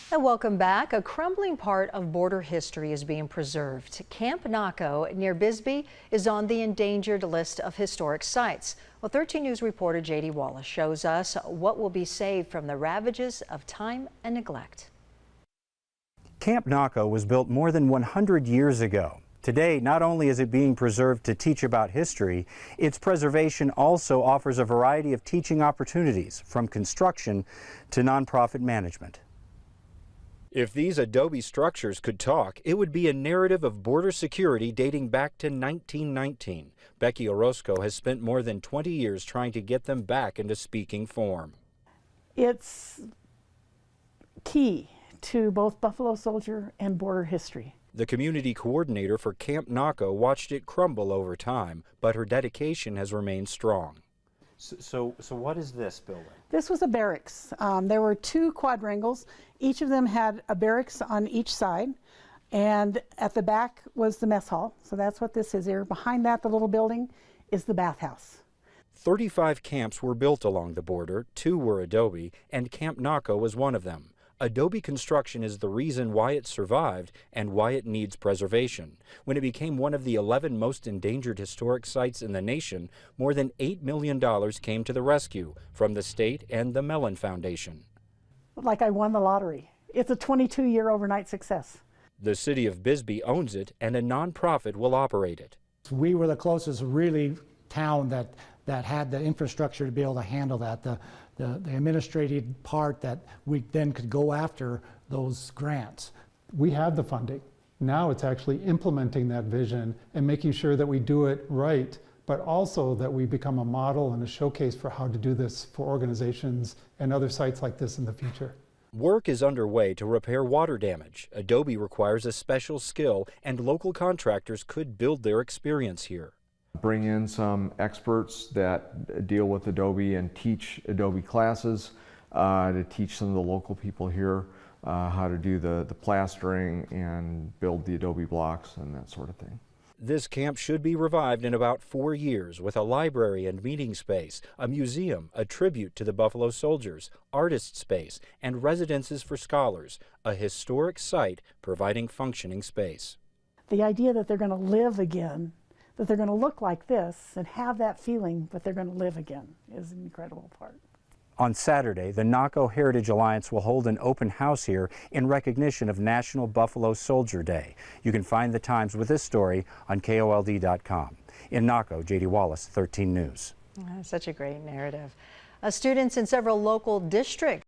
And welcome back. A crumbling part of border history is being preserved. Camp Naco near Bisbee is on the endangered list of historic sites. Well, 13 News reporter J.D. Wallace shows us what will be saved from the ravages of time and neglect. Camp Naco was built more than 100 years ago. Today, not only is it being preserved to teach about history, its preservation also offers a variety of teaching opportunities, from construction to nonprofit management. If these adobe structures could talk, it would be a narrative of border security dating back to 1919. Becky Orozco has spent more than 20 years trying to get them back into speaking form. It's key to both Buffalo Soldier and border history. The community coordinator for Camp Naco watched it crumble over time, but her dedication has remained strong. So what is this building? This was a barracks. There were two quadrangles. Each of them had a barracks on each side, and at the back was the mess hall. So that's what this is here. Behind that, the little building, is the bathhouse. 35 camps were built along the border, 2 were adobe, and Camp Naco was one of them. Adobe construction is the reason why it survived and why it needs preservation. When it became one of the 11 most endangered historic sites in the nation, more than $8 million came to the rescue from the state and the Mellon Foundation. Like I won the lottery. It's a 22-year overnight success. The city of Bisbee owns it, and a nonprofit will operate it. We were the closest really town that had the infrastructure to be able to handle that, the administrative part that we then could go after those grants. We have the funding. Now it's actually implementing that vision and making sure that we do it right, but also that we become a model and a showcase for how to do this for organizations and other sites like this in the future. Work is underway to repair water damage. Adobe requires a special skill, and local contractors could build their experience here. Bring in some experts that deal with Adobe and teach Adobe classes to teach some of the local people here how to do the plastering and build the Adobe blocks and that sort of thing. This camp should be revived in about 4 years with a library and meeting space, a museum, a tribute to the Buffalo Soldiers, artist space, and residences for scholars, a historic site providing functioning space. The idea that they're going to live again, that they're going to look like this and have that feeling, but they're going to live again, is an incredible part. On Saturday, the Naco Heritage Alliance will hold an open house here in recognition of National Buffalo Soldier Day. You can find the times with this story on KOLD.com. In Naco, J.D. Wallace, 13 News. Such a great narrative. Students in several local districts